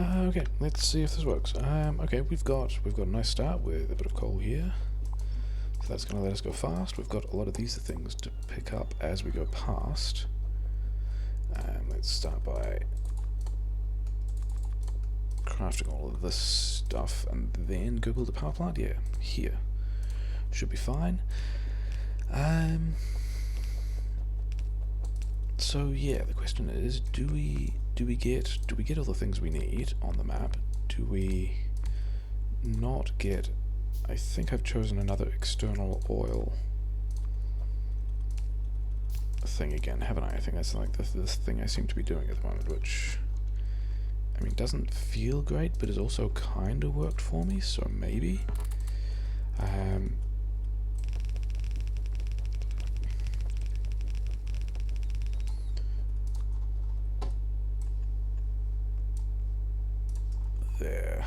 Okay, let's see if this works. Okay, we've got a nice start with a bit of coal here. So that's going to let us go fast. We've got a lot of these things to pick up as we go past. Let's start by crafting all of this stuff and then go build a power plant. Yeah, here. Should be fine. So yeah, the question is, do we get all the things we need on the map? Do we not get? I think I've chosen another external oil thing again, haven't I? I think that's like this thing I seem to be doing at the moment, which, I mean, doesn't feel great, but has also kind of worked for me, so maybe. There.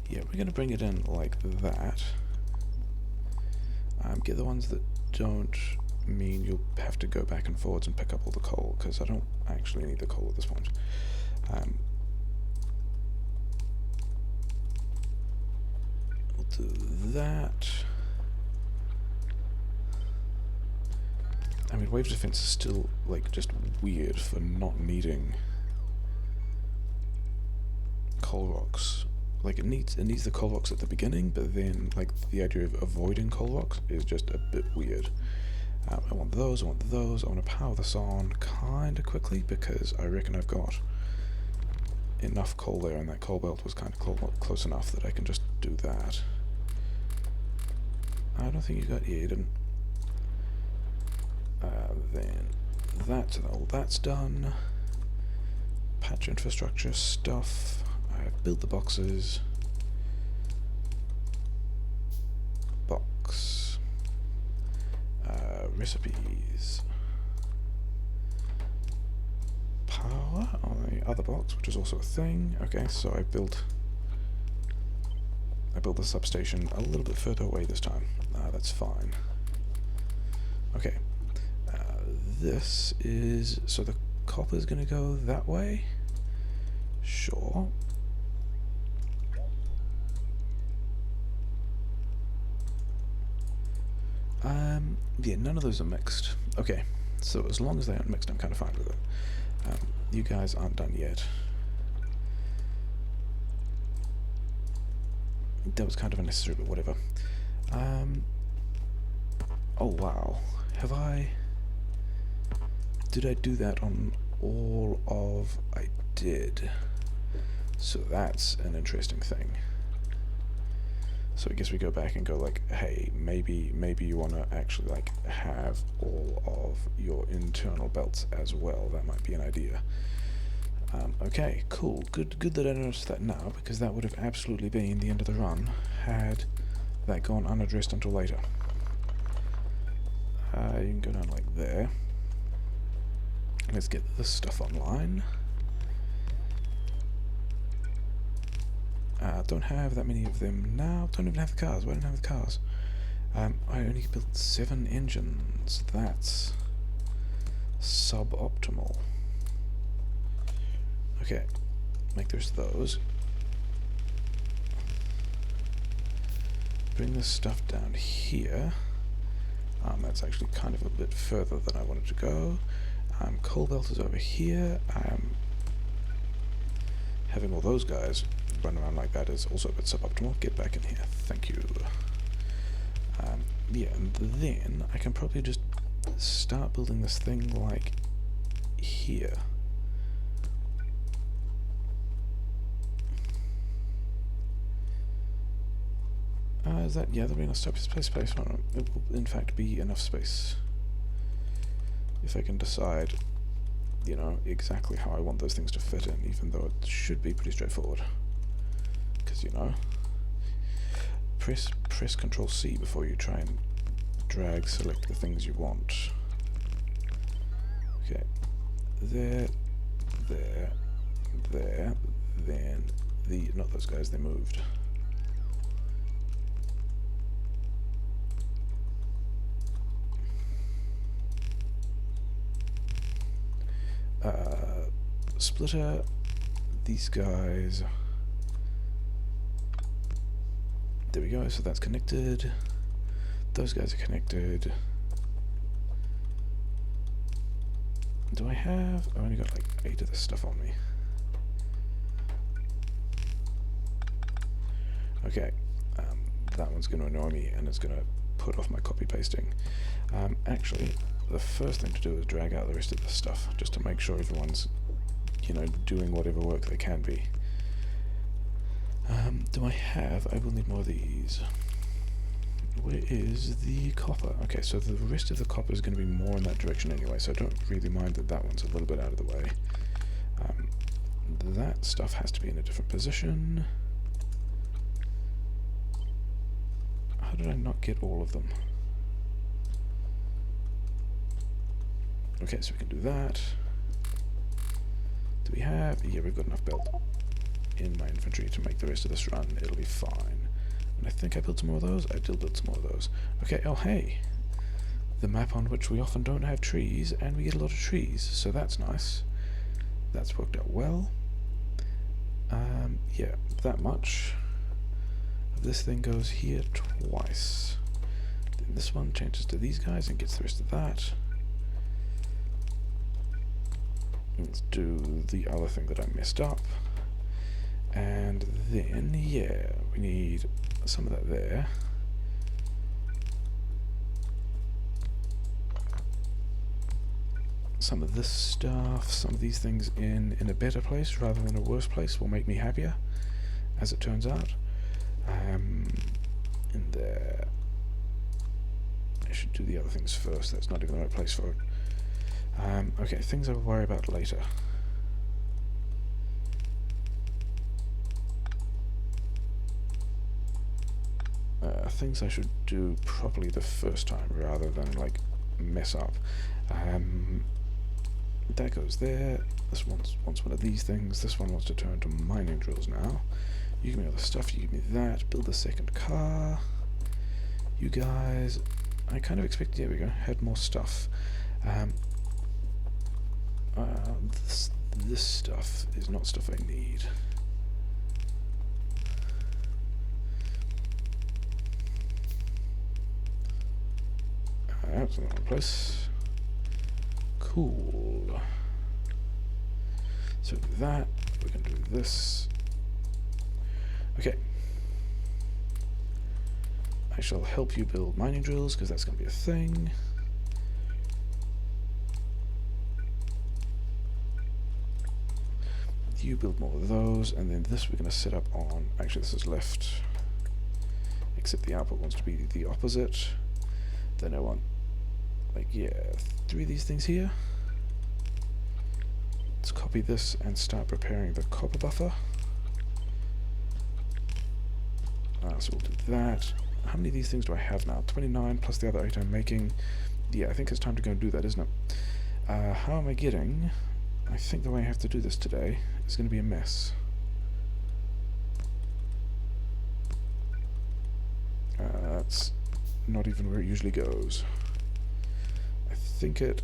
Yeah, we're going to bring it in like that. Get the ones that don't mean you'll have to go back and forwards and pick up all the coal, because I don't actually need the coal at this point. We'll do that. I mean, Wave Defense is still, like, just weird for not needing coal rocks. Like, it needs the coal rocks at the beginning, but then, like, the idea of avoiding coal rocks is just a bit weird. I want those, I want to power this on kind of quickly, because I reckon I've got enough coal there, and that coal belt was kind of close enough that I can just do that. I don't think you got, yeah, you didn't. Then that's done. Patch infrastructure stuff. I've built the boxes. Box. Recipes. Power on the other box, which is also a thing. Okay, so I built the substation a little bit further away this time. That's fine. Okay. This is, so the copper's gonna go that way? Sure. Yeah, none of those are mixed. Okay, so as long as they aren't mixed, I'm kind of fine with it. You guys aren't done yet. That was kind of unnecessary, but whatever. Oh wow, have I... Did I do that on all of... I did. So that's an interesting thing. So I guess we go back and go like, hey, maybe you want to actually like have all of your internal belts as well. That might be an idea. Okay, cool. Good that I noticed that now, because that would have absolutely been the end of the run had that gone unaddressed until later. You can go down like there. Let's get this stuff online. Don't have that many of them now. Don't even have the cars. Why don't I have the cars? I only built 7 engines. That's suboptimal. Okay, make there's those. Bring this stuff down here. That's actually kind of a bit further than I wanted to go. Coal belt is over here. Having all those guys run around like that is also a bit suboptimal. Get back in here. Thank you. Yeah, and then I can probably just start building this thing like here. Is that... yeah, there'll be enough space. No, it will in fact be enough space. If I can decide, you know, exactly how I want those things to fit in, even though it should be pretty straightforward. Because, you know, press Control C before you try and select the things you want. Okay, there, then not those guys, they moved. Splitter these guys. There we go, so that's connected. Those guys are connected. Do I have... I've only got like 8 of this stuff on me. Okay, that one's going to annoy me and it's going to put off my copy pasting. Actually, the first thing to do is drag out the rest of this stuff, just to make sure everyone's, you know, doing whatever work they can be. Do I have... I will need more of these. Where is the copper? Okay, so the rest of the copper is going to be more in that direction anyway, so I don't really mind that that one's a little bit out of the way. That stuff has to be in a different position. How did I not get all of them? Okay, so we can do that. Do we have... Yeah, we've got enough belt in my inventory to make the rest of this run. It'll be fine. And I think I built some more of those. I did build some more of those. Okay, oh hey! The map on which we often don't have trees, and we get a lot of trees, so that's nice. That's worked out well. Yeah, that much. This thing goes here twice. Then this one changes to these guys and gets the rest of that. Let's do the other thing that I messed up. And then, yeah, we need some of that there. Some of this stuff, some of these things in a better place rather than a worse place will make me happier, as it turns out. In there. I should do the other things first, that's not even the right place for it. Okay, things I will worry about later. Things I should do properly the first time rather than like mess up. That goes there. This wants one of these things. This one wants to turn to mining drills now. You give me all the stuff, you give me that. Build a second car. You guys, I kind of expected, there we go, had more stuff. This stuff is not stuff I need. That's in the wrong place. Cool. So that, we can do this. Okay. I shall help you build mining drills, because that's going to be a thing. You build more of those, and then this we're going to set up on... Actually, this is left. Except the output wants to be the opposite. Then I want, like, yeah, 3 of these things here. Let's copy this and start preparing the copper buffer. So we'll do that. How many of these things do I have now? 29 plus the other 8 I'm making. Yeah, I think it's time to go and do that, isn't it? How am I getting? I think the way I have to do this today is going to be a mess. That's not even where it usually goes. I think it...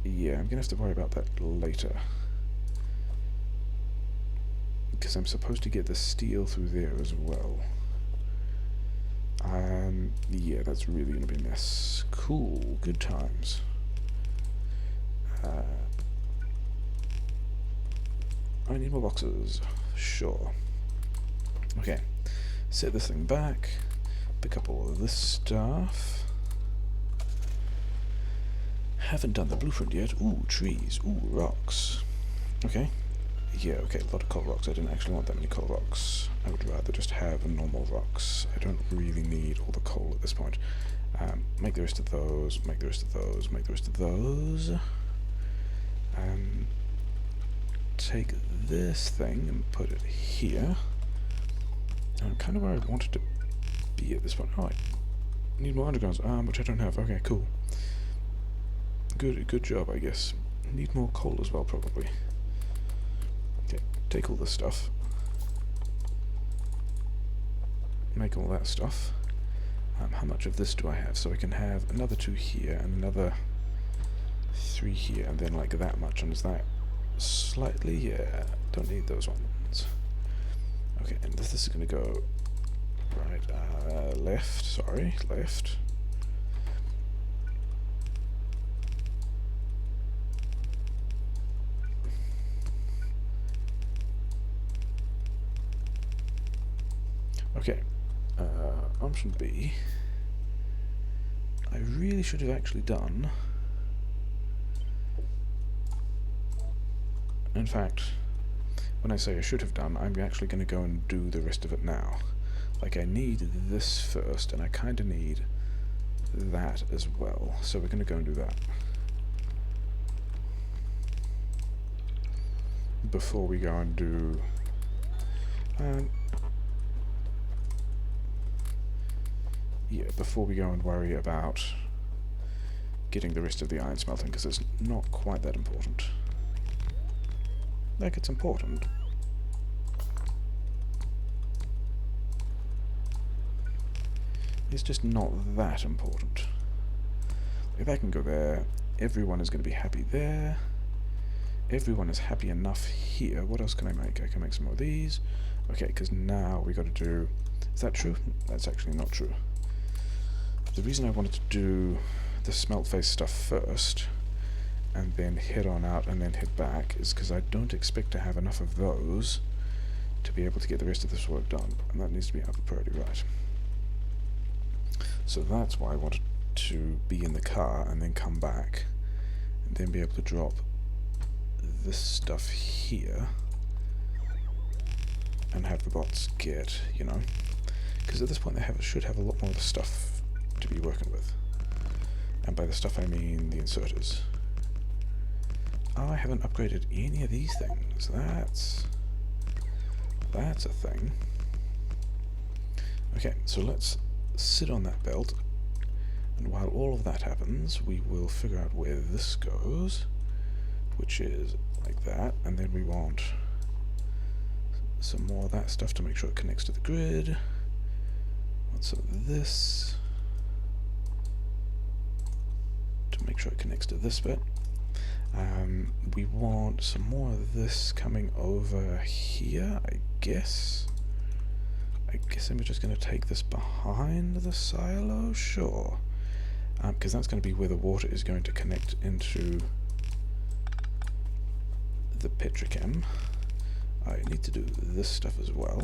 Yeah, I'm going to have to worry about that later. Because I'm supposed to get the steel through there as well. Yeah, that's really going to be a mess. Cool, good times. I need more boxes. Sure. Okay. Set this thing back. Pick up all of this stuff. Haven't done the blueprint yet. Ooh, trees. Ooh, rocks. Okay. Yeah, okay, a lot of coal rocks. I didn't actually want that many coal rocks. I would rather just have normal rocks. I don't really need all the coal at this point. Make the rest of those, make the rest of those, make the rest of those. Take this thing and put it here. And kind of where I wanted to be at this point. Oh, I need more undergrounds, which I don't have. Okay, cool. Good job, I guess. Need more coal as well, probably. Okay, take all this stuff. Make all that stuff. How much of this do I have? So I can have another 2 here and another 3 here, and then like that much. And is that slightly, yeah, don't need those ones. Okay, and this is going to go right, left, sorry, left. Okay, option B, I really should have actually done, in fact, when I say I should have done, I'm actually going to go and do the rest of it now. Like, I need this first, and I kind of need that as well, so we're going to go and do that before we go and do yeah, before we go and worry about getting the rest of the iron smelting, because it's not quite that important. Like, it's important. It's just not that important. If I can go there, everyone is going to be happy there. Everyone is happy enough here. What else can I make? I can make some more of these. Okay, because now we got to do... Is that true? That's actually not true. The reason I wanted to do the smelt face stuff first, and then head on out and then head back, is because I don't expect to have enough of those to be able to get the rest of this work done. And that needs to be upper priority, right. So that's why I wanted to be in the car and then come back and then be able to drop this stuff here and have the bots get, you know, because at this point they should have a lot more of the stuff to be working with. And by the stuff I mean the inserters. Oh, I haven't upgraded any of these things. That's a thing. Okay, so let's sit on that belt, and while all of that happens, we will figure out where this goes, which is like that, and then we want some more of that stuff to make sure it connects to the grid. Want some of this to make sure it connects to this bit. We want some more of this coming over here, I guess. I guess I'm just going to take this behind the silo, sure. Because that's going to be where the water is going to connect into the petrochem. I need to do this stuff as well,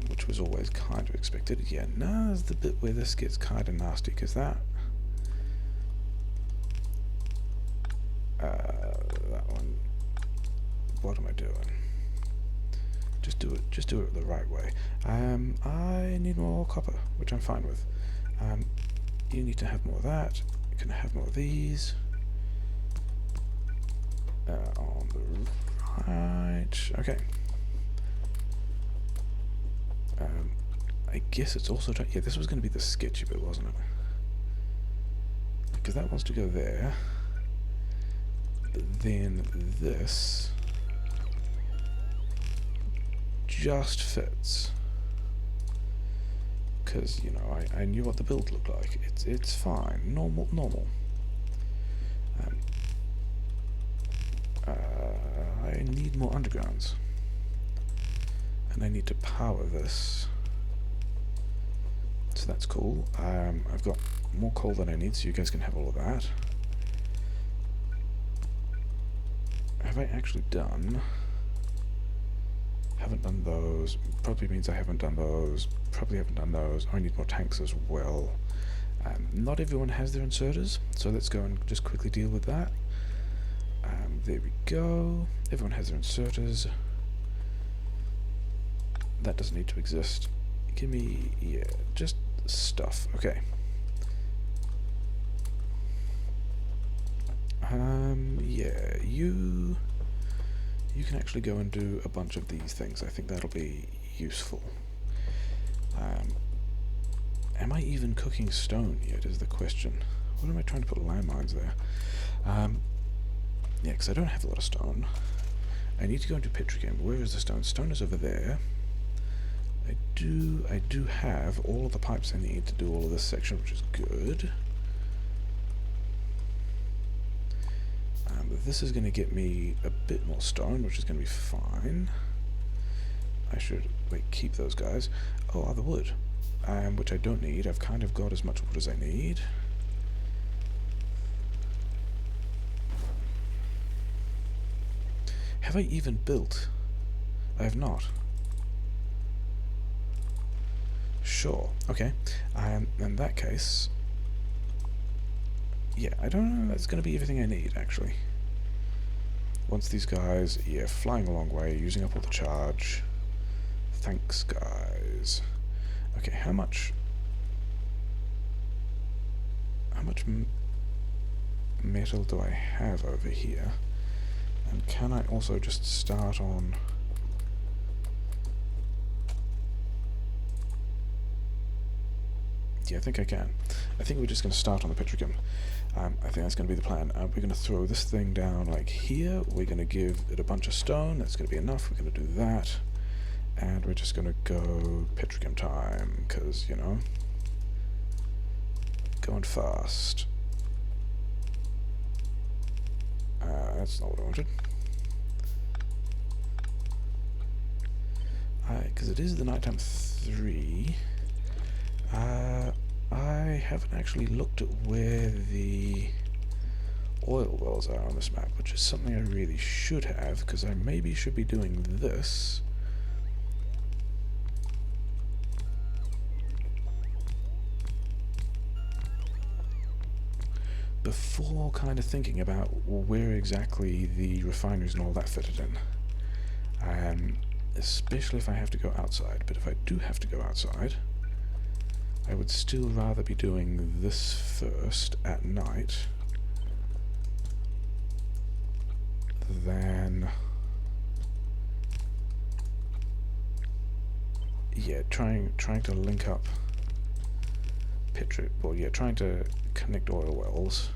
which was always kind of expected. Yeah, now's the bit where this gets kind of nasty, because that one, what am I doing? Just do it the right way. I need more copper, which I'm fine with. You need to have more of that. You can have more of these. On the right. Okay. I guess it's also... Yeah, this was going to be the sketchy bit, wasn't it? Because that wants to go there. But then this just fits. Because, you know, I knew what the build looked like. It's fine. Normal. I need more undergrounds. And I need to power this. So that's cool. I've got more coal than I need, so you guys can have all of that. Have I actually done... Haven't done those. Probably means I haven't done those. Probably haven't done those. I need more tanks as well. Not everyone has their inserters, so let's go and just quickly deal with that. There we go. Everyone has their inserters. That doesn't need to exist. Give me, yeah, just stuff. Okay. Yeah, you can actually go and do a bunch of these things. I think that'll be useful. Am I even cooking stone yet is the question. What am I trying to put landmines there? Yeah, because I don't have a lot of stone. I need to go into petrochem. Where is the stone? Stone is over there. I do have all of the pipes I need to do all of this section, which is good. this is going to get me a bit more stone, which is going to be fine. I should, wait, keep those guys. Oh, other wood, which I don't need. I've kind of got as much wood as I need. Have I even built? I have not. Sure, okay. In that case, yeah, I don't know, that's going to be everything I need, actually. Once these guys, yeah, flying a long way, using up all the charge. Thanks, guys. Okay, how much metal do I have over here? And can I also just start on... Yeah, I think I can. I think we're just going to start on the petrochem. I think that's going to be the plan. We're going to throw this thing down like here. We're going to give it a bunch of stone. That's going to be enough. We're going to do that. And we're just going to go petrochem time, because, you know, going fast. That's not what I wanted. Because it is the nighttime 3. I haven't actually looked at where the oil wells are on this map, which is something I really should have, because I maybe should be doing this. Before kind of thinking about where exactly the refineries and all that fitted in. Especially if I have to go outside, but if I do have to go outside, I would still rather be doing this first at night than, yeah, trying to link up trying to connect oil wells.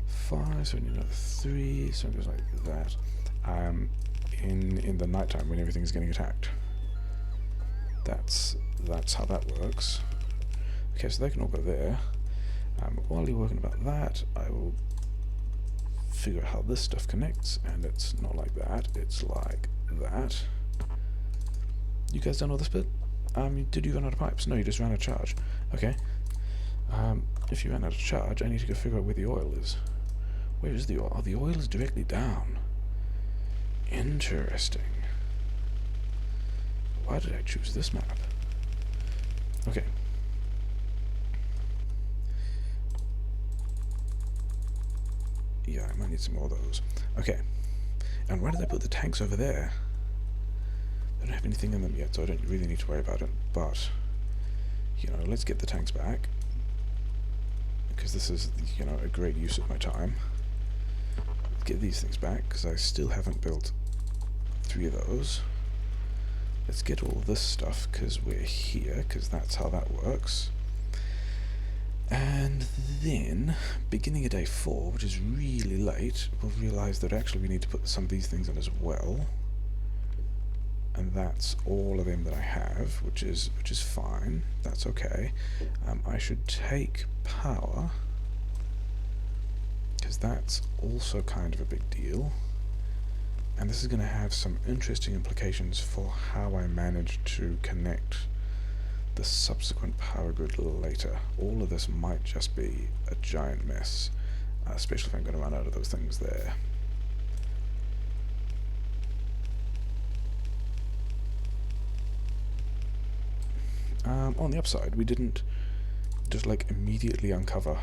5, so we need another 3, so it goes like that. In the nighttime when everything's getting attacked. That's how that works. Okay, so they can all go there. While you're working about that, I will figure out how this stuff connects, and it's not like that, it's like that. You guys done all this bit? Did you run out of pipes? No, you just ran out of charge. Okay. If you ran out of charge, I need to go figure out where the oil is. Where is the oil? Oh, the oil is directly down. Interesting. Why did I choose this map? Okay. Yeah, I might need some more of those. Okay. And why did I put the tanks over there? I don't have anything in them yet, so I don't really need to worry about it. But, you know, let's get the tanks back. Because this is, you know, a great use of my time. Let's get these things back, because I still haven't built 3 of those. Let's get all this stuff, because we're here, because that's how that works. And then, beginning of day 4, which is really late, we'll realise that actually we need to put some of these things in as well. And that's all of them that I have, which is fine. That's okay. I should take power, because that's also kind of a big deal. And this is going to have some interesting implications for how I manage to connect the subsequent power grid later. All of this might just be a giant mess, especially if I'm going to run out of those things there. On the upside, we didn't just like immediately uncover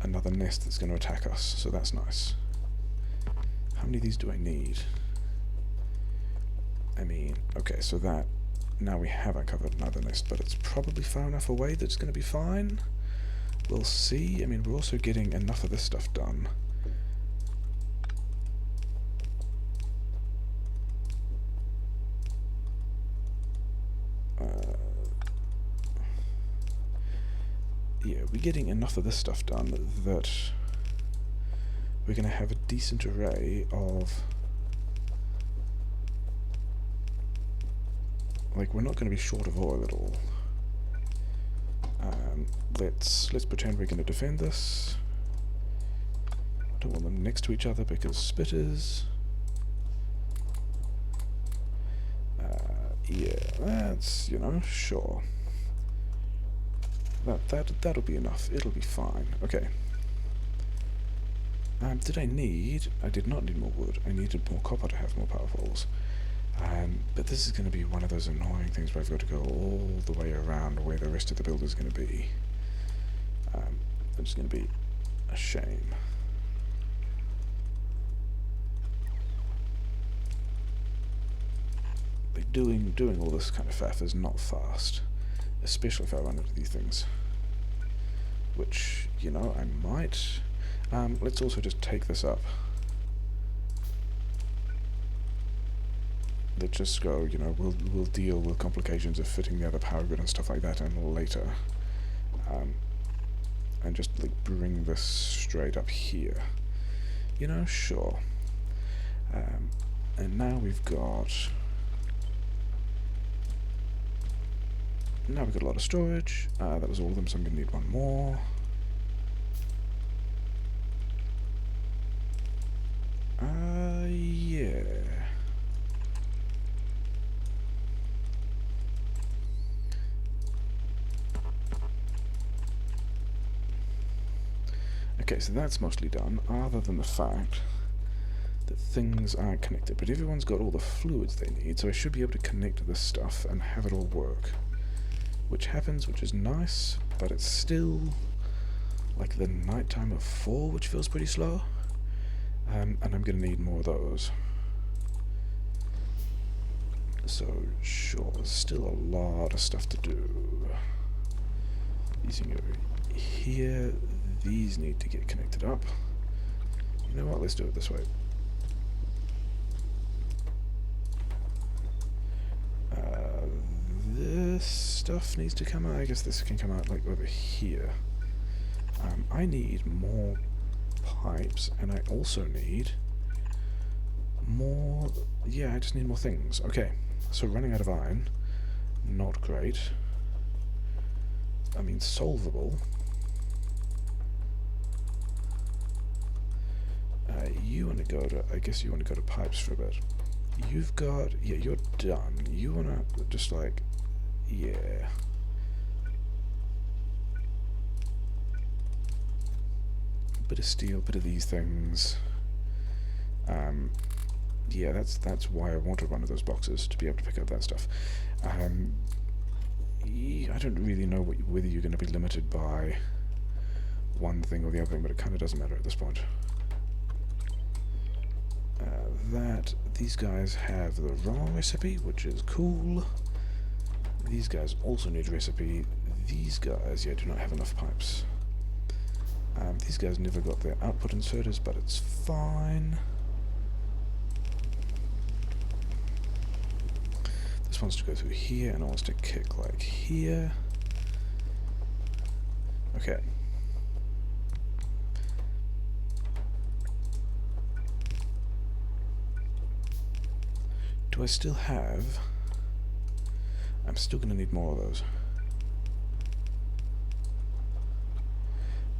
another nest that's going to attack us, so that's nice. How many of these do I need? I mean, okay, so that, now we have uncovered another nest, but it's probably far enough away that it's going to be fine. We'll see. I mean, we're also getting enough of this stuff done. Yeah, we're getting enough of this stuff done that we're going to have a decent array of... Like, we're not going to be short of oil at all. Let's pretend we're going to defend this. I don't want them next to each other because spitters. Yeah, that's, you know, sure. That'll be enough. It'll be fine. Okay. Did I need... I did not need more wood. I needed more copper to have more power poles. But this is going to be one of those annoying things where I've got to go all the way around where the rest of the build is going to be. It's going to be a shame. Like doing all this kind of faff is not fast, especially if I run into these things. Which, you know, I might. Let's also just take this up. Let's just go, you know, we'll deal with complications of fitting the other power grid and stuff like that in later. And just like bring this straight up here. You know, sure. And now we've got a lot of storage. That was all of them, so I'm going to need one more. Yeah. Okay, so that's mostly done, other than the fact that things aren't connected. But everyone's got all the fluids they need, so I should be able to connect this stuff and have it all work. Which happens, which is nice, but it's still like the nighttime of 4, which feels pretty slow. And I'm going to need more of those. So, sure, there's still a lot of stuff to do. These can go here. These need to get connected up. You know what, let's do it this way. This stuff needs to come out. I guess this can come out like over here. I need more pipes, and I also need more... Yeah, I just need more things. Okay, so running out of iron, not great. I mean, solvable. You want to go to... I guess you want to go to pipes for a bit. You've got... Yeah, you're done. You want to just like... Yeah. Bit of steel, bit of these things. Yeah, that's why I wanted one of those boxes, to be able to pick up that stuff. Yeah, I don't really know whether you're going to be limited by one thing or the other thing, but it kind of doesn't matter at this point. These guys have the wrong recipe, which is cool. These guys also need a recipe. These guys, yeah, do not have enough pipes. These guys never got their output inserters, but it's fine. This wants to go through here, and it wants to kick like here. Okay. Do I still have... I'm still going to need more of those.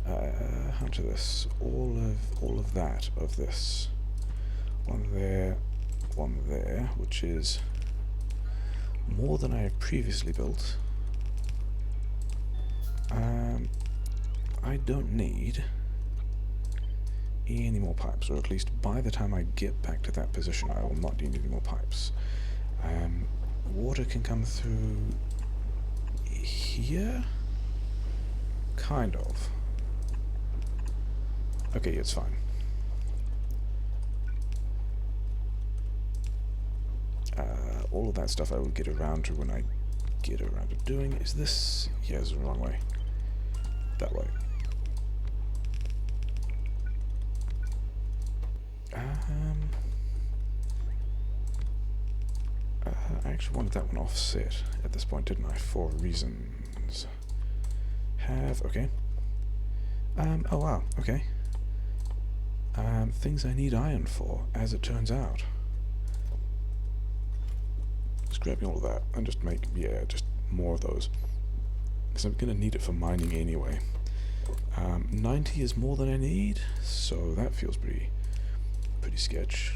How to this? All of that of this. One there, which is more than I have previously built. I don't need any more pipes, or at least by the time I get back to that position I will not need any more pipes. Water can come through here? Kind of. Okay, it's fine. All of that stuff I will get around to when I get around to doing. Is this... Yeah, it's the wrong way. That way. I actually wanted that one offset at this point, didn't I? For reasons. Okay. Oh wow, okay. Things I need iron for, as it turns out. Just grabbing all of that and just make, yeah, just more of those. Because I'm going to need it for mining anyway. 90 is more than I need, so that feels pretty sketch.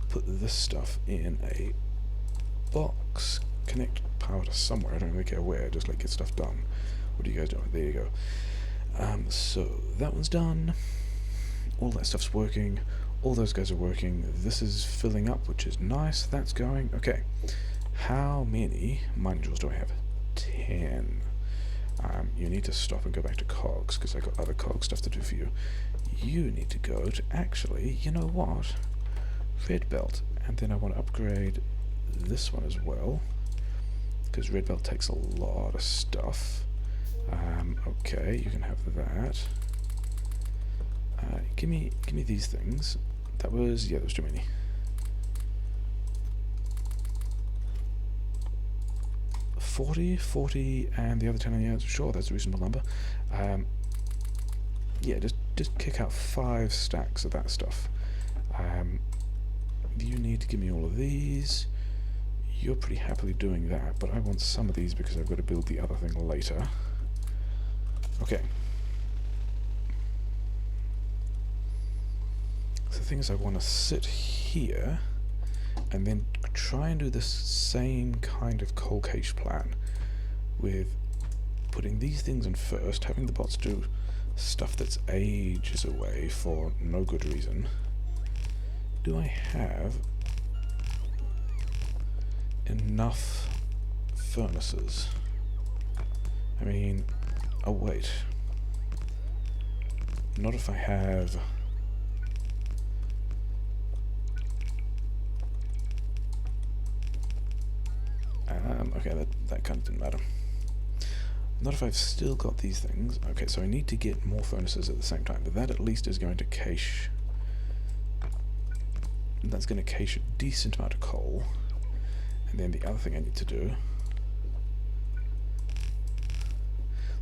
Put this stuff in a box, connect power to somewhere, I don't really care where, just like get stuff done. What are you guys doing? There you go. So that one's done, all that stuff's working, all those guys are working, this is filling up, which is nice, that's going. Okay, how many mining tools do I have? 10. You need to stop and go back to cogs, because I got other cog stuff to do for you. You need to go to, actually, you know what? Red belt, and then I want to upgrade this one as well, because red belt takes a lot of stuff. Okay, you can have that. Give me these things. That was, yeah, that was too many. $40, and the other 10 on the outside. Sure, that's a reasonable number. Yeah, just kick out 5 stacks of that stuff. You need to give me all of these. You're pretty happily doing that, but I want some of these because I've got to build the other thing later. Okay. So the thing is, I want to sit here and then try and do the same kind of coal cache plan with putting these things in first, having the bots do stuff that's ages away for no good reason. Do I have enough furnaces? I mean, oh wait, not if I have okay, that kind of didn't matter. Not if I've still got these things. Okay, so I need to get more furnaces at the same time, but that at least is going to cache. That's going to cache a decent amount of coal. And then the other thing I need to do,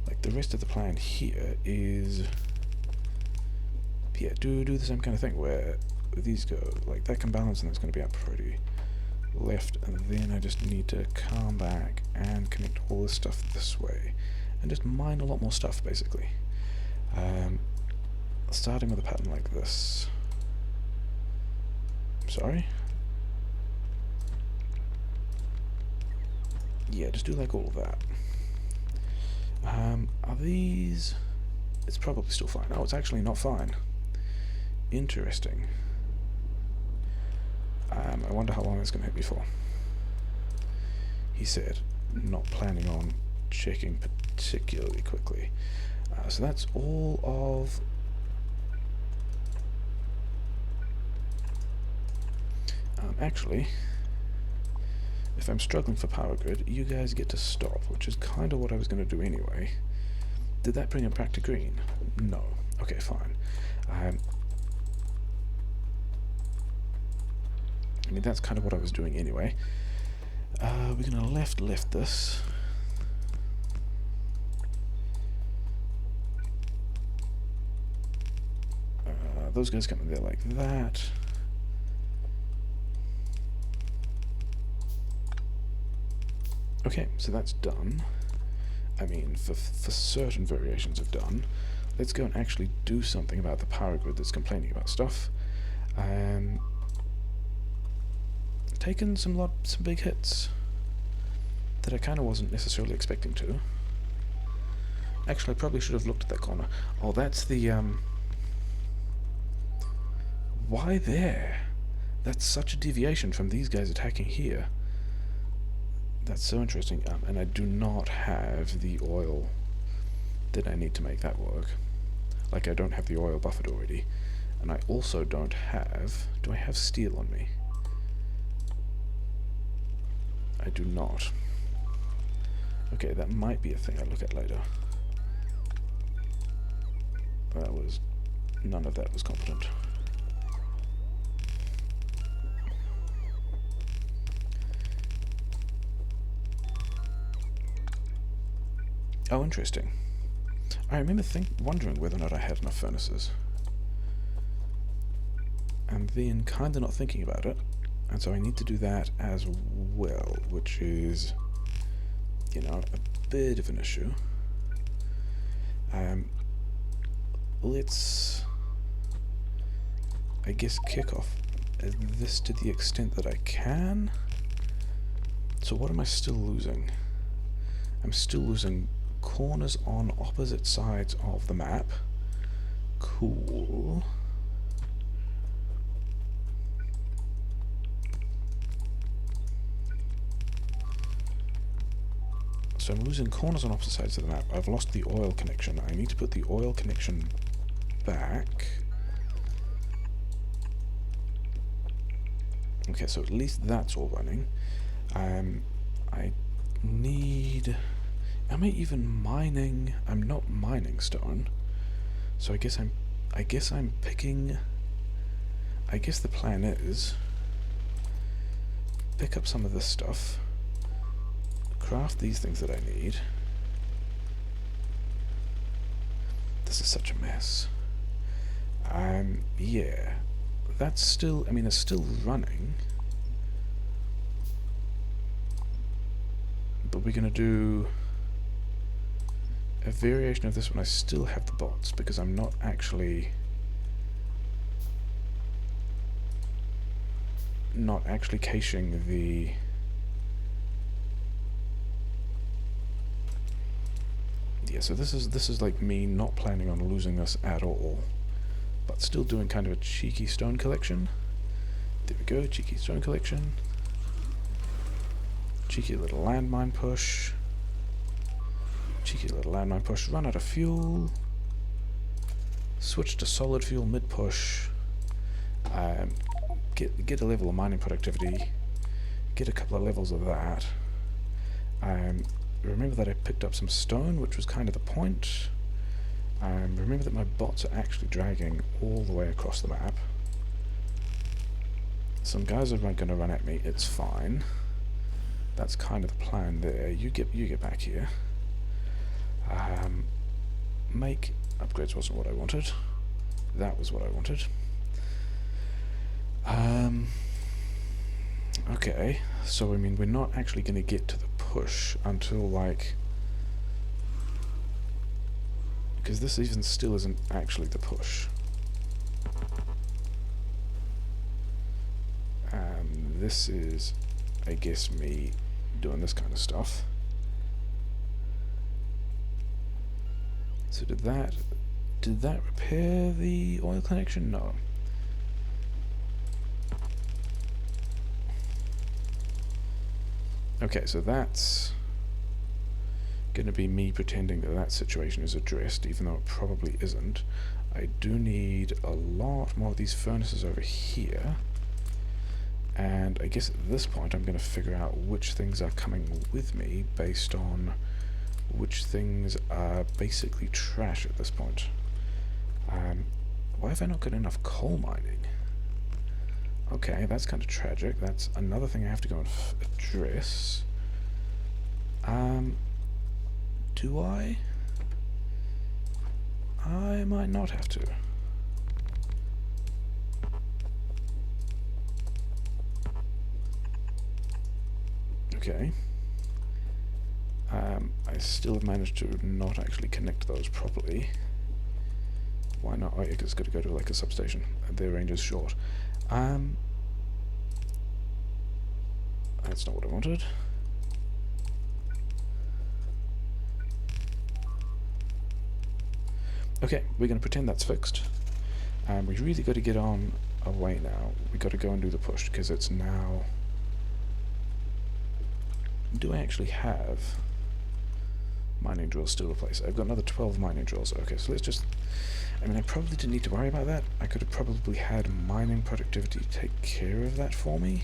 like the rest of the plan here, is yeah, do the same kind of thing where these go like that can balance, and that's going to be out pretty left, and then I just need to come back and connect all this stuff this way and just mine a lot more stuff basically. Starting with a pattern like this. Sorry? Yeah, just do like all of that. Are these... It's probably still fine. Oh, it's actually not fine. Interesting. I wonder how long it's going to hit me for. He said, not planning on checking particularly quickly. So that's all of... actually, if I'm struggling for power grid, you guys get to stop, which is kind of what I was going to do anyway. Did that bring it back to green? No. Okay, fine. I mean, that's kind of what I was doing anyway. We're going to left this. Those guys come in there like that. Okay, so that's done. I mean, for certain variations of done. Let's go and actually do something about the power grid that's complaining about stuff. Taken some big hits that I kind of wasn't necessarily expecting to. Actually, I probably should have looked at that corner. Oh, that's the why there? That's such a deviation from these guys attacking here. That's so interesting. And I do not have the oil that I need to make that work. Like, I don't have the oil buffered already. And I also don't have... Do I have steel on me? I do not. Okay, that might be a thing I look at later. That was... None of that was competent. Oh, interesting. I remember wondering whether or not I had enough furnaces. And then kind of not thinking about it. And so I need to do that as well, which is, you know, a bit of an issue. Let's, I guess, kick off this to the extent that I can. So what am I still losing? I'm still losing corners on opposite sides of the map. Cool. So I'm losing corners on opposite sides of the map. I've lost the oil connection. I need to put the oil connection back. Okay, so at least that's all running. I need... Am I even mining? I'm not mining stone. So I guess I'm picking... I guess the plan is pick up some of this stuff, craft these things that I need. This is such a mess. Yeah. That's still, I mean, it's still running. But we're gonna do a variation of this when I still have the bots, because I'm not actually caching the so this is like me not planning on losing this at all, but still doing kind of a cheeky stone collection. There we go, cheeky stone collection. Cheeky little landmine push. Cheeky little landmine push. Run out of fuel. Switch to solid fuel mid push. Get a level of mining productivity. Get a couple of levels of that. Remember that I picked up some stone, which was kind of the point. Remember that my bots are actually dragging all the way across the map. Some guys are going to run at me. It's fine. That's kind of the plan there. You get back here. Make upgrades wasn't what I wanted. That was what I wanted. Okay, so I mean we're not actually going to get to the push until like, because this even still isn't actually the push. This is, I guess, me doing this kind of stuff. So did that repair the oil connection? No. Okay, so that's going to be me pretending that that situation is addressed, even though it probably isn't. I do need a lot more of these furnaces over here, and I guess at this point I'm going to figure out which things are coming with me based on which things are basically trash at this point. Why have I not got enough coal mining? Okay, that's kind of tragic. That's another thing I have to go and address. Do I? I might not have to. Okay. I still have managed to not actually connect those properly. Why not? Oh, yeah, it's got to go to like a substation. Their range is short. That's not what I wanted. Okay, we're going to pretend that's fixed. We really got to get on our way now. We got to go and do the push, because it's now... Do I actually have mining drills still to place? I've got another 12 mining drills. Okay, so let's just... I mean, I probably didn't need to worry about that. I could have probably had mining productivity take care of that for me.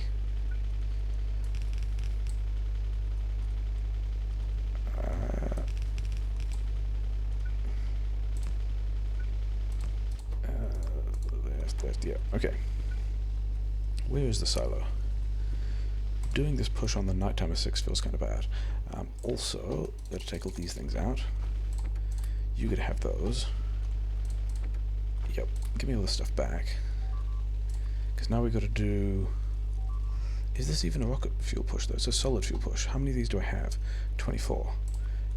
Yeah, okay. Where is the silo? Doing this push on the nighttime of 6 feels kind of bad. Also, let's take all these things out. You could have those. Yep, give me all this stuff back. Because now we've got to do... Is this even a rocket fuel push though? It's a solid fuel push. How many of these do I have? 24.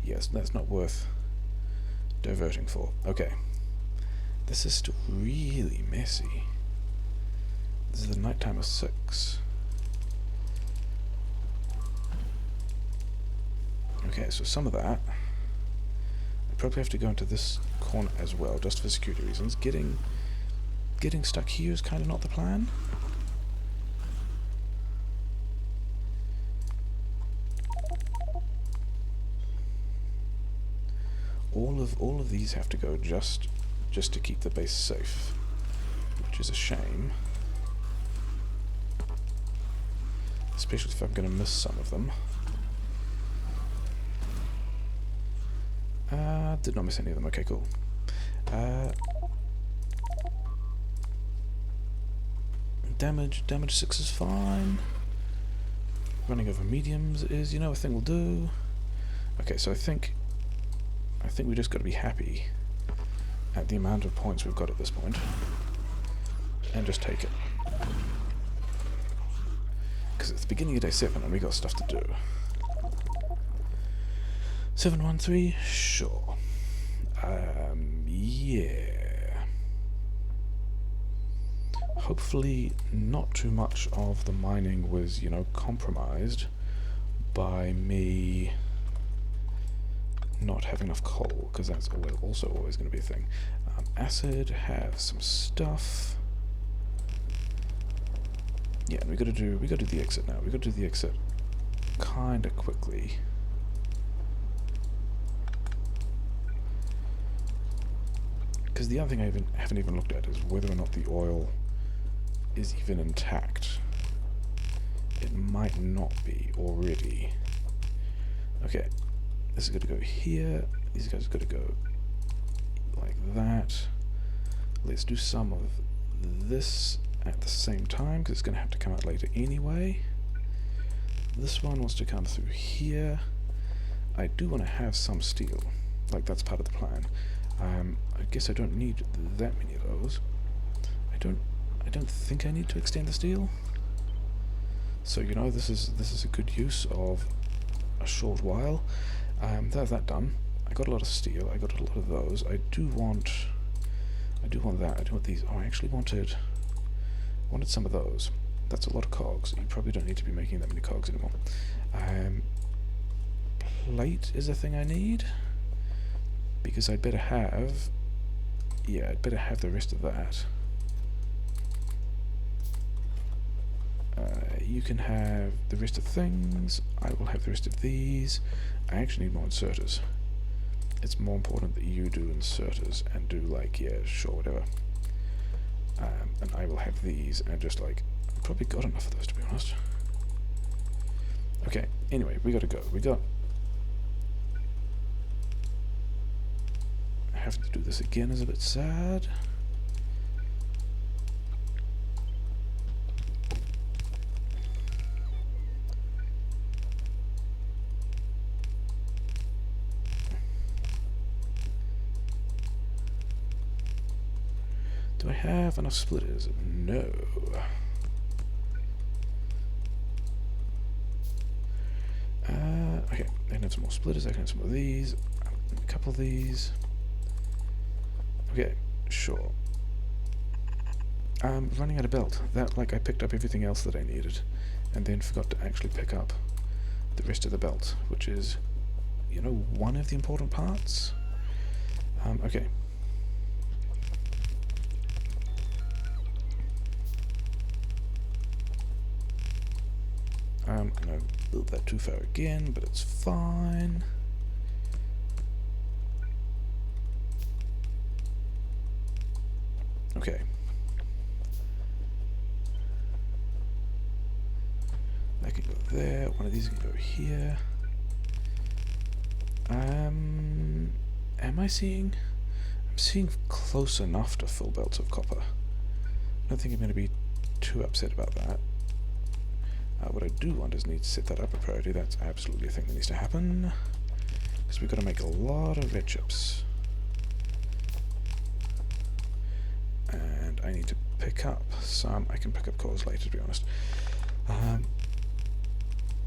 Yes, that's not worth diverting for. Okay. This is still really messy. This is the nighttime of 6. Okay, so some of that I probably have to go into this corner as well, just for security reasons. Getting stuck here is kind of not the plan. All of these have to go just to keep the base safe, which is a shame. Especially if I'm going to miss some of them. Did not miss any of them. Okay, cool. Damage 6 is fine. Running over mediums is, a thing we'll do. Okay, so I think we just got to be happy at the amount of points we've got at this point, and just take it. Because it's the beginning of day 7 and we got stuff to do. 713, sure. Yeah. Hopefully not too much of the mining was, compromised by me not having enough coal, because that's also always going to be a thing. Acid, have some stuff. Yeah, and we got to do the exit now. We got to do the exit kind of quickly. Because the other thing I haven't even looked at is whether or not the oil is even intact. It might not be already. Okay, this is going to go here. These guys are going to go like that. Let's do some of this at the same time, because it's going to have to come out later anyway. This one wants to come through here. I do want to have some steel. Like, that's part of the plan. I guess I don't need that many of those. I don't think I need to extend the steel. So this is a good use of a short while. That's that done. I got a lot of steel. I got a lot of those. I do want that. I do want these. Oh, I actually wanted some of those. That's a lot of cogs. You probably don't need to be making that many cogs anymore. Plate is a thing I need, because I'd better have the rest of that. You can have the rest of things. I will have the rest of these. I actually need more inserters. It's more important that you do inserters and do, like, yeah, sure, whatever. And I will have these, and just, like, I've probably got enough of those, to be honest. Okay, anyway, we gotta go. Having to do this again is a bit sad. Do I have enough splitters? No. Okay, I can have some more splitters, I can have some of these, a couple of these. Okay, sure. Running out of belt. That, like, I picked up everything else that I needed, and then forgot to actually pick up the rest of the belt, which is, one of the important parts. Okay. I'm gonna build that too far again, but it's fine. Okay. That can go there. One of these can go here. Am I seeing? I'm seeing close enough to full belts of copper. I don't think I'm going to be too upset about that. What I do want is need to set that up a priority. That's absolutely a thing that needs to happen, because we've got to make a lot of red chips. And I need to pick up some. I can pick up cores later, to be honest. I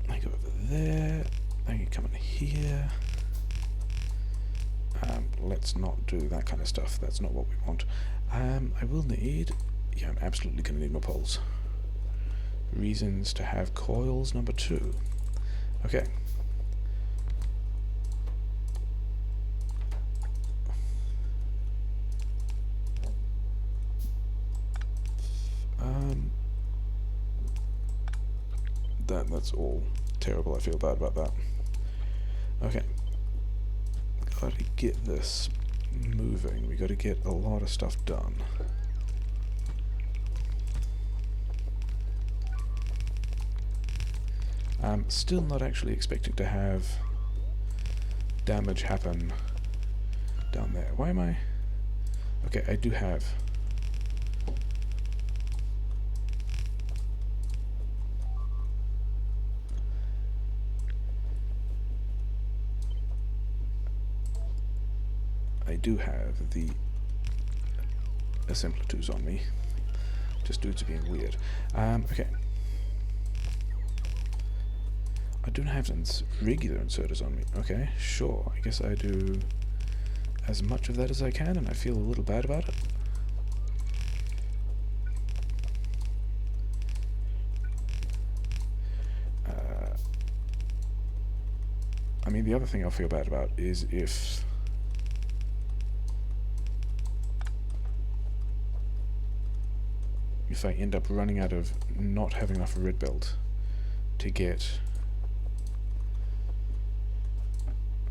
go over there. I can come in here. let's not do that kind of stuff. That's not what we want. I will need... Yeah, I'm absolutely going to need more poles. Reasons to have coils number 2. Okay. That's all terrible. I feel bad about that. Okay. Gotta get this moving. We gotta get a lot of stuff done. I'm still not actually expecting to have damage happen down there. Why am I... Okay, I do have... I do have the assembler tools on me. Just dudes are being weird. Okay. I don't have regular inserters on me. Okay, sure. I guess I do as much of that as I can, and I feel a little bad about it. I mean, the other thing I'll feel bad about is if I end up running out of not having enough red belt to get...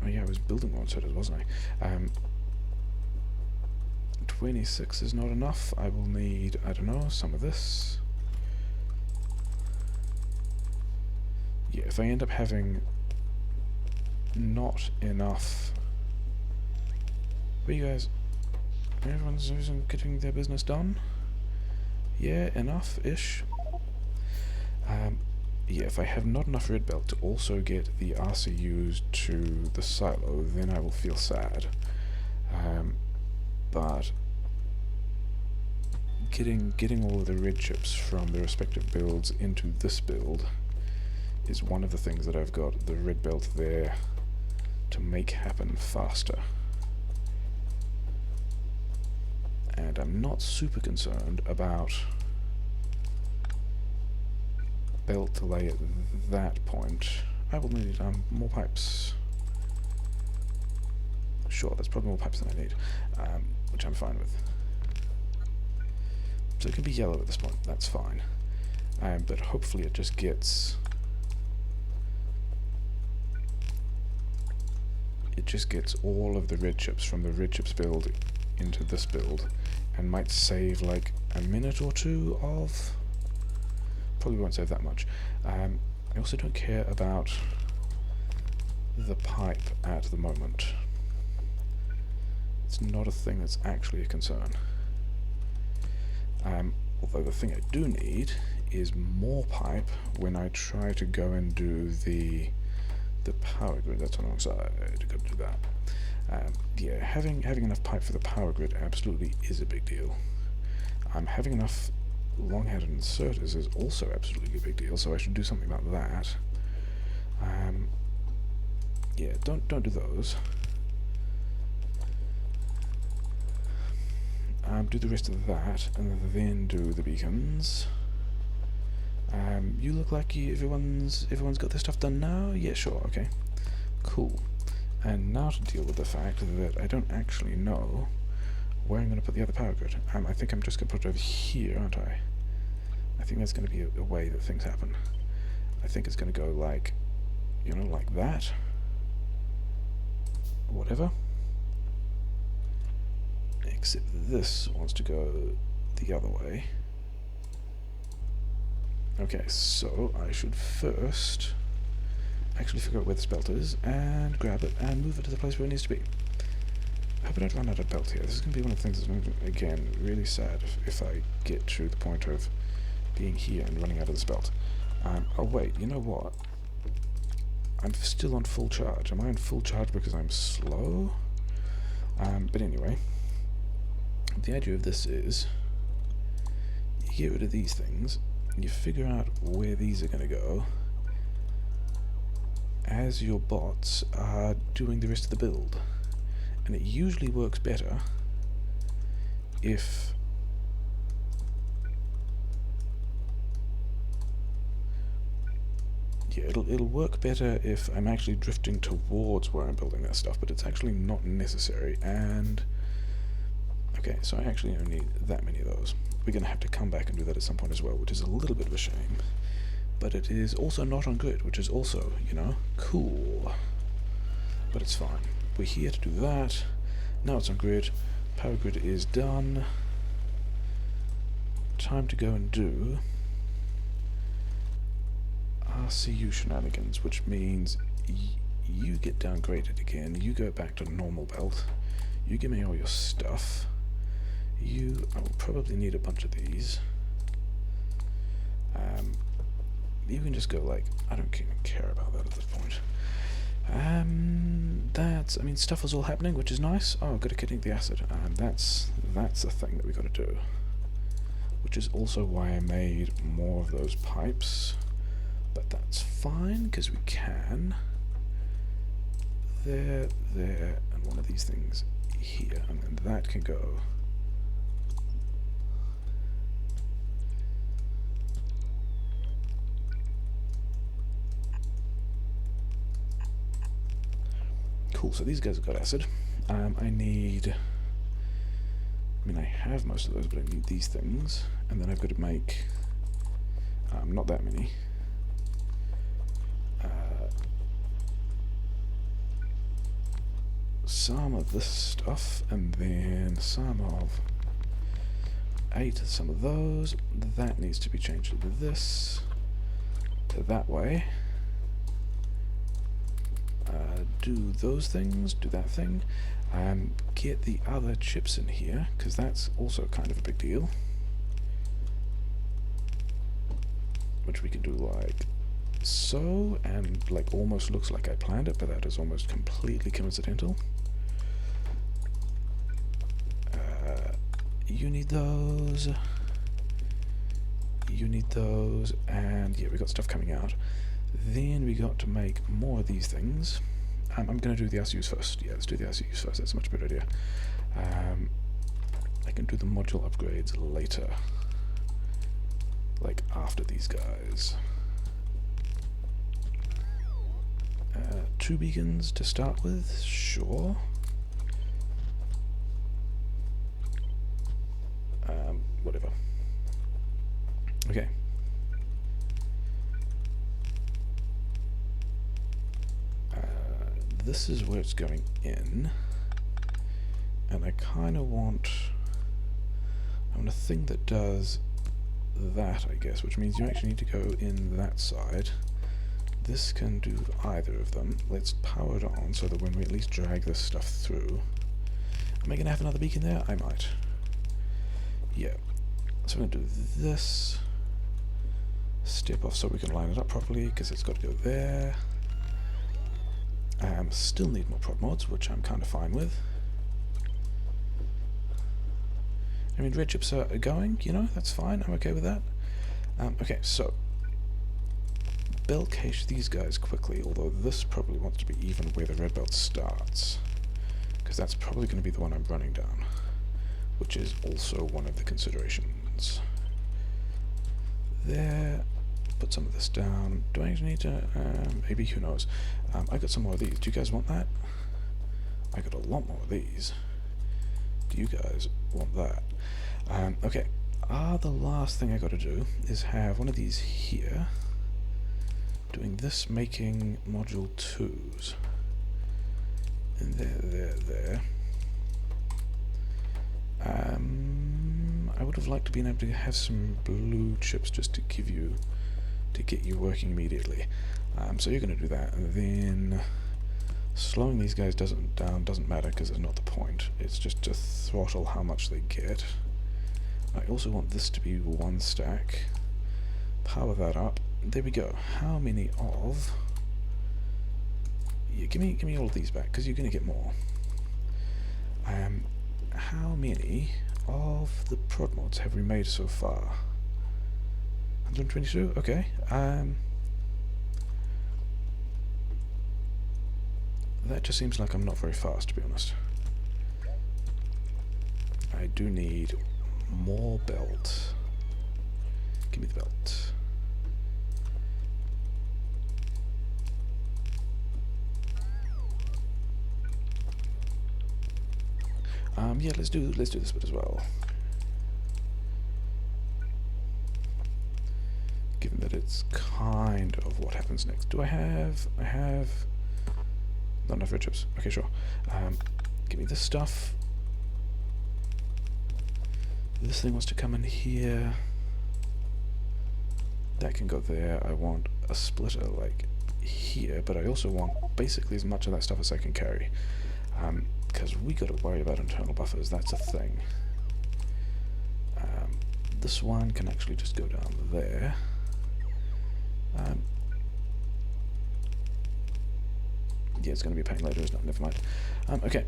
Oh yeah, I was building more inserters, wasn't I? 26 is not enough. I will need, I don't know, some of this. Yeah, if I end up having not enough... Where you guys? Everyone's getting their business done? Yeah, enough-ish. Yeah, if I have not enough red belt to also get the RCUs to the silo, then I will feel sad. But getting all of the red chips from the respective builds into this build is one of the things that I've got the red belt there to make happen faster. And I'm not super concerned about belt delay at that point. I will need more pipes. Sure, there's probably more pipes than I need, which I'm fine with. So it can be yellow at this point, that's fine. But hopefully it just gets... It just gets all of the red chips from the red chips build into this build, and might save like a minute or two of... Probably won't save that much. I also don't care about the pipe at the moment. It's not a thing that's actually a concern. Although the thing I do need is more pipe when I try to go and do the power grid. That's on the wrong side. To go do that. Yeah, having enough pipe for the power grid absolutely is a big deal. Having enough long-headed inserters is also absolutely a big deal, so I should do something about that. Yeah, don't do those. Do the rest of that, and then do the beacons. You look like everyone's got their stuff done now? Yeah, sure, okay. Cool. And now to deal with the fact that I don't actually know where I'm going to put the other power grid. I think I'm just going to put it over here, aren't I? I think that's going to be a way that things happen. I think it's going to go like, you know, like that. Whatever. Except this wants to go the other way. Okay, so I should first actually figure out where this belt is, and grab it, and move it to the place where it needs to be. I hope I don't run out of belt here. This is going to be one of the things that's, again, really sad if I get to the point of being here and running out of this belt. Oh wait, you know what? I'm still on full charge. Am I on full charge because I'm slow? But anyway, the idea of this is you get rid of these things, you figure out where these are going to go as your bots are doing the rest of the build. And it usually works better if it'll work better if I'm actually drifting towards where I'm building that stuff, but it's actually not necessary. And okay, so I actually only need that many of those. We're going to have to come back and do that at some point as well, which is a little bit of a shame. But it is also not on grid, which is also, you know, cool. But it's fine. We're here to do that. Now it's on grid. Power grid is done. Time to go and do RCU shenanigans, which means you get downgraded again. You go back to normal belt. You give me all your stuff. I will probably need a bunch of these. You can just go like, I don't even care about that at this point. I mean, stuff is all happening, which is nice. Oh, I've got to kinetic the acid. That's a thing that we got to do. Which is also why I made more of those pipes. But that's fine, because we can. There, and one of these things here, and then that can go. Cool, so these guys have got acid. I have most of those, but I need these things. And then I've got to make, not that many. Some of this stuff, and then some of 8 of some of those. That needs to be changed to this, to that way. Do those things, do that thing, get the other chips in here, because that's also kind of a big deal. Which we can do like so, and like almost looks like I planned it, but that is almost completely coincidental. You need those. You need those, and yeah, we got stuff coming out. Then we got to make more of these things. I'm going to do the RCUs first. Yeah, let's do the RCUs first. That's a much better idea. I can do the module upgrades later. Like after these guys. 2 beacons to start with, sure. Whatever. Okay. This is where it's going in, and I kind of want a thing that does that, I guess, which means you actually need to go in that side. This can do either of them. Let's power it on so that when we at least drag this stuff through. Am I going to have another beacon there? I might. Yeah. So I'm going to do this. Step off so we can line it up properly, because it's got to go there. Still need more prod mods, which I'm kind of fine with. I mean, red chips are going, you know, that's fine, I'm okay with that. Okay, so belt cache these guys quickly, although this probably wants to be even where the red belt starts, because that's probably going to be the one I'm running down, which is also one of the considerations. There. Put some of this down. Do I actually need to? Maybe, who knows. I got some more of these. Do you guys want that? I got a lot more of these. Do you guys want that? Okay. The last thing I got to do is have one of these here. Doing this, making module 2s. And there. I would have liked to be able to have some blue chips just to give you, to get you working immediately. So you're going to do that, and then slowing these guys doesn't matter because it's not the point. It's just to throttle how much they get. I also want this to be 1 stack. Power that up. There we go. How many of? Yeah, give me all of these back because you're going to get more. How many of the prod mods have we made so far? 122? Okay. That just seems like I'm not very fast, to be honest. I do need more belt. Give me the belt. Yeah, let's do this bit as well. Given that it's kind of what happens next. Do I have not enough red chips. Okay, sure. Give me this stuff. This thing wants to come in here. That can go there. I want a splitter like here, but I also want basically as much of that stuff as I can carry. Because we got to worry about internal buffers. That's a thing. This one can actually just go down there. Yeah, it's going to be a pain later, isn't it? Never mind. Okay.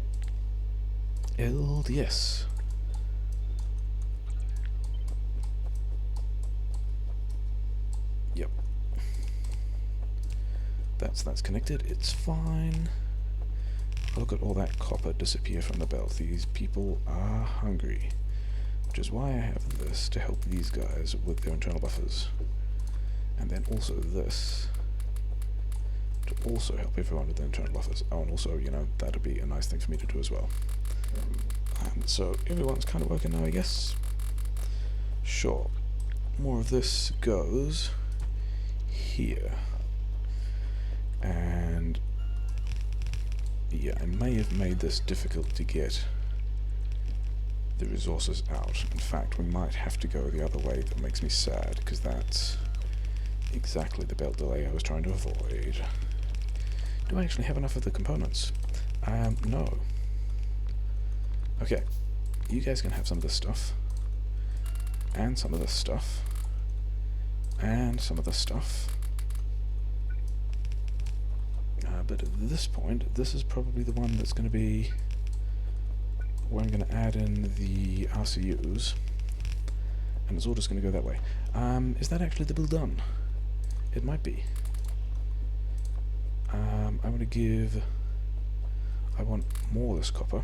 LDS. Yep. That's connected. It's fine. Look at all that copper disappear from the belt. These people are hungry. Which is why I have this to help these guys with their internal buffers. And then also this to also help everyone with their internal buffers. Oh, and also, you know, that'd be a nice thing for me to do as well. So everyone's kind of working now, I guess. Sure. More of this goes here. And yeah, I may have made this difficult to get the resources out. In fact, we might have to go the other way. That makes me sad, because that's exactly the belt delay I was trying to avoid. Do I actually have enough of the components? No. Okay, you guys can have some of this stuff, and some of this stuff, and some of this stuff. But at this point, this is probably the one that's going to be where I'm going to add in the RCUs, and it's all just going to go that way. Is that actually the build done? It might be. I want to give... I want more of this copper,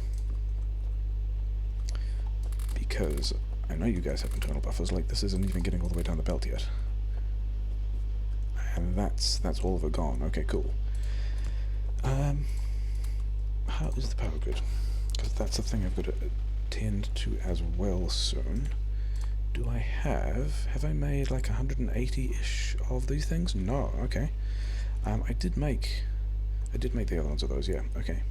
because I know you guys have internal buffers. Like, this isn't even getting all the way down the belt yet. And that's all of it gone. Okay, cool. How is the power grid? Because that's the thing I've got to attend to as well soon. Do I have I made like 180-ish of these things? No, okay. I did make the other ones of those, yeah, okay.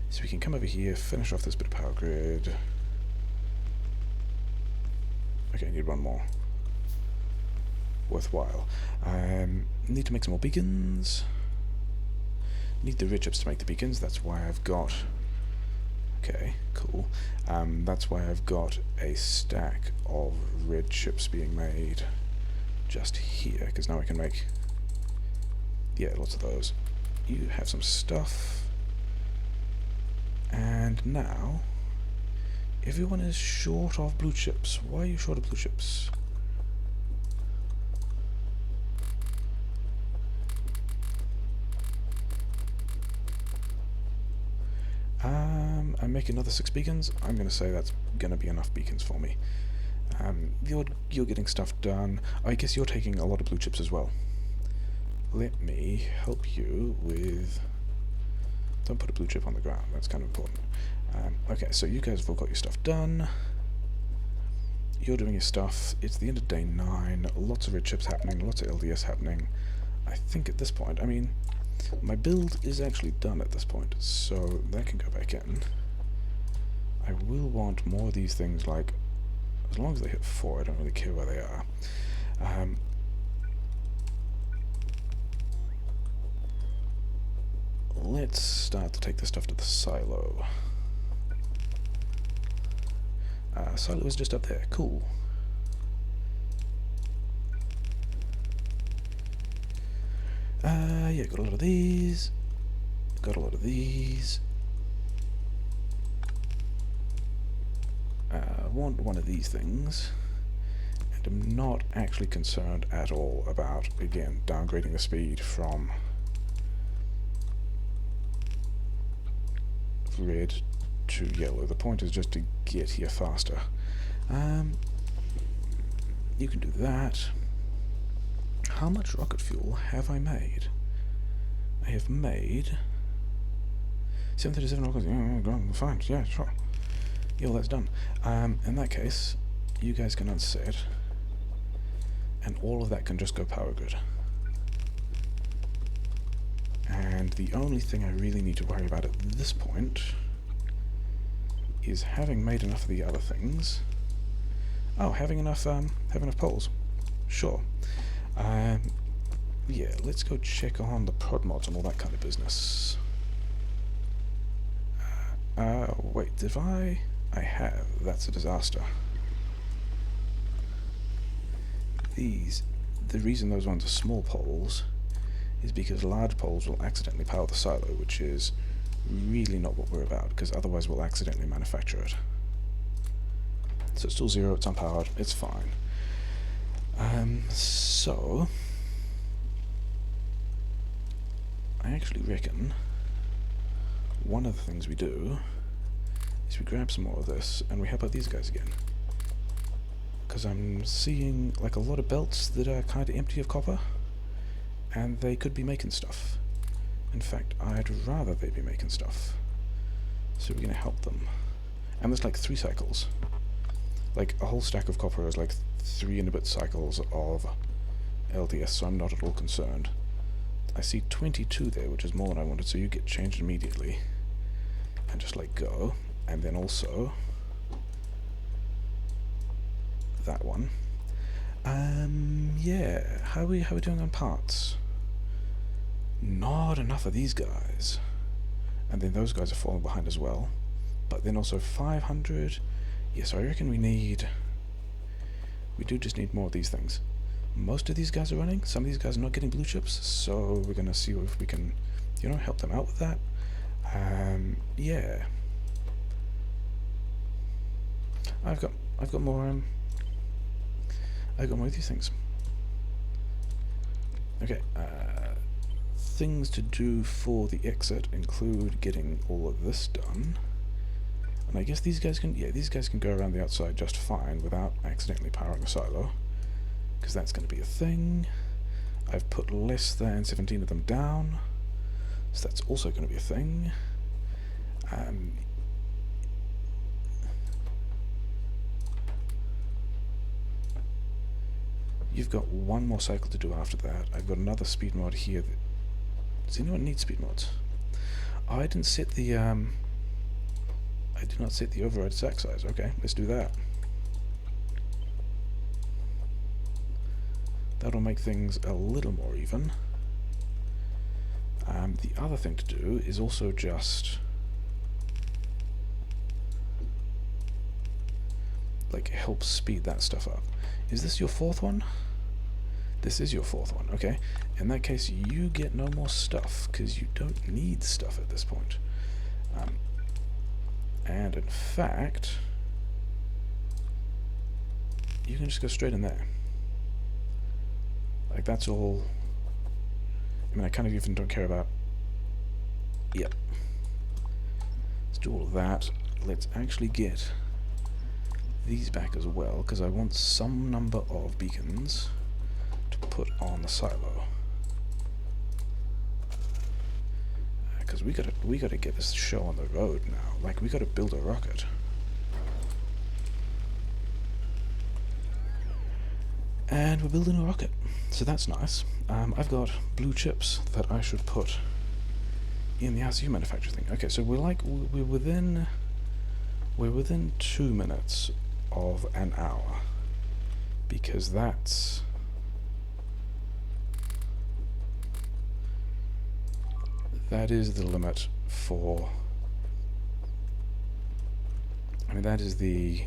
So we can come over here, finish off this bit of power grid. Okay, I need one more. Worthwhile. Need to make some more beacons. Need the red chips to make the beacons, that's why I've got... Okay, cool. That's why I've got a stack of red chips being made just here, because now I can make... Yeah, lots of those. You have some stuff. And now... Everyone is short of blue chips. Why are you short of blue chips? I make another 6 beacons. I'm going to say that's going to be enough beacons for me. You're getting stuff done. I guess you're taking a lot of blue chips as well. Let me help you with... Don't put a blue chip on the ground, that's kind of important. Okay, so you guys have all got your stuff done. You're doing your stuff. It's the end of day 9. Lots of red chips happening, lots of LDS happening. I think at this point, I mean, my build is actually done at this point, so that can go back in. I will want more of these things, like, as long as they hit 4, I don't really care where they are. Let's start to take this stuff to the silo. Silo is just up there. Cool. Yeah, got a lot of these. Got a lot of these. Want one of these things. And I'm not actually concerned at all about, again, downgrading the speed from red to yellow. The point is just to get here faster. You can do that. How much rocket fuel have I made? I have made 737 rockets. Yeah, fine. Yeah, sure. Yeah, well, that's done. In that case, you guys can unset, and all of that can just go power grid. And the only thing I really need to worry about at this point is having made enough of the other things. Oh, having enough poles. Sure. Yeah, let's go check on the prod mods and all that kind of business. Wait, did I have. That's a disaster. The reason those ones are small poles is because large poles will accidentally power the silo, which is really not what we're about, because otherwise we'll accidentally manufacture it. So it's still 0, it's unpowered, it's fine. So I actually reckon one of the things we do is we grab some more of this and we help out these guys again. Because I'm seeing like a lot of belts that are kind of empty of copper, and they could be making stuff. In fact, I'd rather they be making stuff. So we're going to help them. And there's like 3 cycles. Like a whole stack of copper is like 3 and a bit cycles of LDS, so I'm not at all concerned. I see 22 there, which is more than I wanted, so you get changed immediately. And just like go. And then also that one. Yeah, how are we doing on parts? Not enough of these guys. And then those guys are falling behind as well. But then also 500. Yes, I reckon we do just need more of these things. Most of these guys are running. Some of these guys are not getting blue chips, so we're gonna see if we can, you know, help them out with that. Yeah. I've got more of these things. Okay, things to do for the exit include getting all of this done. And I guess these guys can go around the outside just fine without accidentally powering a silo, because that's going to be a thing. I've put less than 17 of them down, so that's also going to be a thing. You've got one more cycle to do after that. I've got another speed mod here. Does anyone need speed mods? Oh, I didn't set the I did not set the override stack size. Okay, let's do that. That'll make things a little more even. The other thing to do is also just like help speed that stuff up. Is this your 4th one? This is your 4th one, okay. In that case, you get no more stuff, because you don't need stuff at this point. And in fact, you can just go straight in there. Like, that's all. I mean, I kind of even don't care about. Yep. Let's do all of that. Let's actually get these back as well, because I want some number of beacons to put on the silo. Because we gotta get this show on the road now. Like, we gotta build a rocket. And we're building a rocket, so that's nice. I've got blue chips that I should put in the RCU manufacturer thing. Okay, so we're within 2 minutes of an hour, because that is the limit for. I mean, that is the.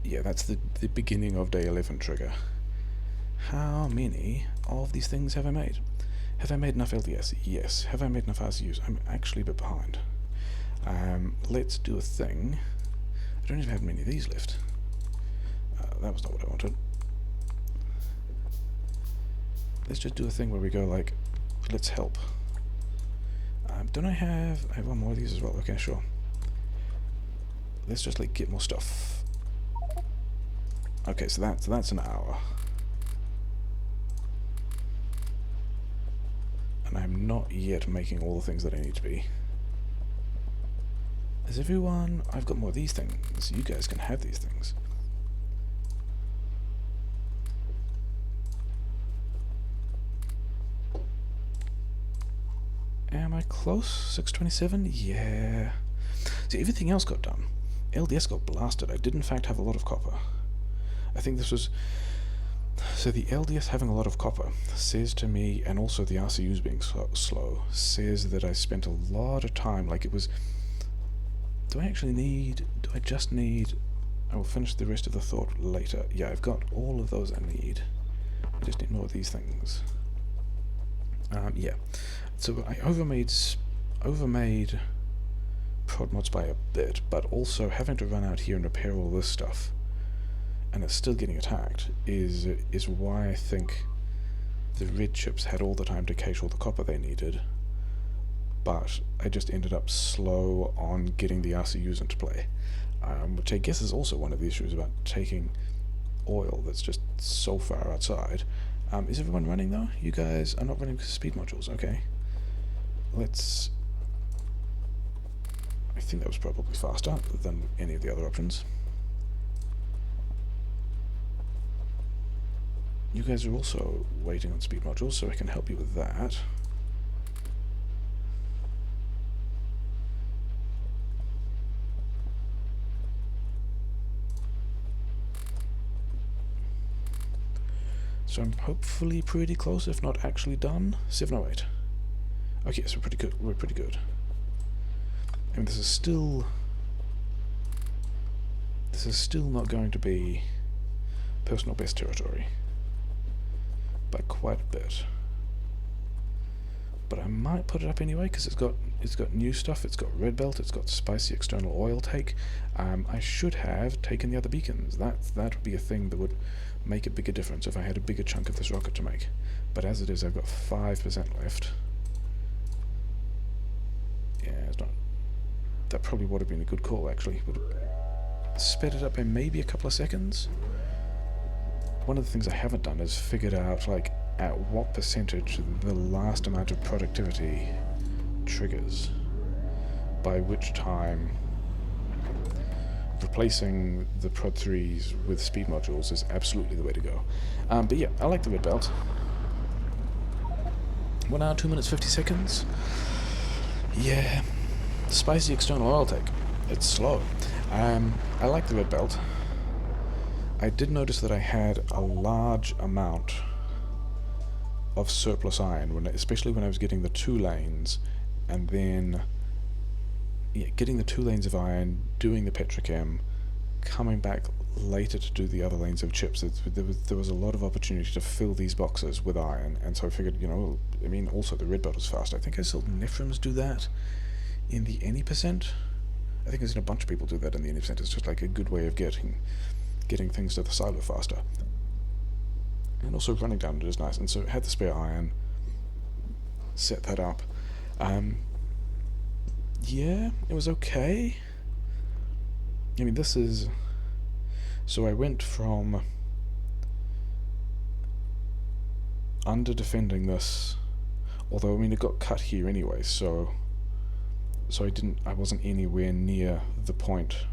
Yeah, that's the beginning of day 11 trigger. How many of these things have I made? Have I made enough LDS? Yes. Have I made enough RCUs? I'm actually a bit behind. Let's do a thing. I don't even have many of these left. That was not what I wanted. Let's just do a thing where we go like let's help. Don't I have one more of these as well? Okay, sure. Let's just like get more stuff. Okay, so that's an hour. And I'm not yet making all the things that I need to be. Is everyone... I've got more of these things. You guys can have these things. Am I close? 627? Yeah. See, everything else got done. LDS got blasted. I did in fact have a lot of copper. I think this was... So the LDS having a lot of copper says to me, and also the RCUs being slow, says that I spent a lot of time, like it was... Do I just need... I will finish the rest of the thought later. Yeah, I've got all of those I need. I just need more of these things. Yeah. So I overmade prod mods by a bit, but also having to run out here and repair all this stuff, and it's still getting attacked, is why I think the red chips had all the time to cache all the copper they needed, but I just ended up slow on getting the RCUs into play, which I guess is also one of the issues about taking oil that's just so far outside. Is everyone running though? You guys are not running speed modules, okay. Let's... I think that was probably faster than any of the other options. You guys are also waiting on speed modules, so I can help you with that. So I'm hopefully pretty close, if not actually done. 708. Okay, so we're pretty good. We're pretty good. I mean, this is still not going to be personal best territory by quite a bit. But I might put it up anyway because it's got new stuff. It's got red belt. It's got spicy external oil take. I should have taken the other beacons. That would be a thing that would make a bigger difference if I had a bigger chunk of this rocket to make. But as it is, I've got 5% left. Yeah, it's not. That probably would have been a good call, actually. Would have sped it up by maybe a couple of seconds. One of the things I haven't done is figured out, like, at what percentage the last amount of productivity triggers. By which time replacing the Prod 3s with speed modules is absolutely the way to go. But yeah, I like the red belt. 1 hour, 2 minutes, 50 seconds. Yeah, spicy external oil take. It's slow. I like the red belt. I did notice that I had a large amount of surplus iron, especially when I was getting the 2 lanes, and then getting the 2 lanes of iron, doing the petrochem, coming back later to do the other lanes of chips. There was a lot of opportunity to fill these boxes with iron, and so I figured, you know, I mean, also the red belt is fast. I think I saw Nephrons do that in the any percent. I think I've seen a bunch of people do that in the any percent. It's just like a good way of getting things to the silo faster. And also running down it is nice, and so had the spare iron, set that up. Yeah, it was okay. I mean, this is... So I went from under-defending this, although, I mean, it got cut here anyway, so I wasn't anywhere near the point.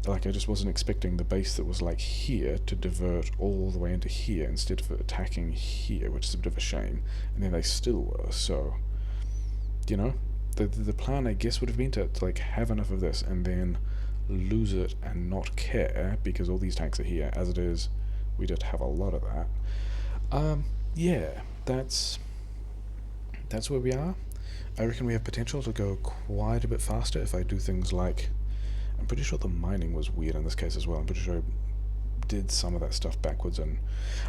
Like, I just wasn't expecting the base that was, like, here to divert all the way into here instead of attacking here, which is a bit of a shame. And then they still were, so... You know? The plan, I guess, would have been to like, have enough of this and then lose it and not care, because all these tanks are here. As it is, we just have a lot of that. Yeah, that's where we are. I reckon we have potential to go quite a bit faster if I do things like... I'm pretty sure the mining was weird in this case as well. I'm pretty sure I did some of that stuff backwards, and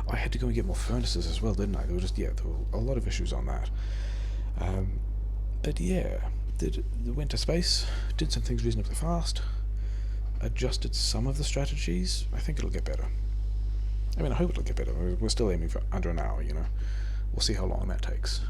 I had to go and get more furnaces as well, didn't I? There were a lot of issues on that. But yeah, went to space, did some things reasonably fast, adjusted some of the strategies. I think it'll get better. I mean, I hope it'll get better. We're still aiming for under an hour, you know. We'll see how long that takes.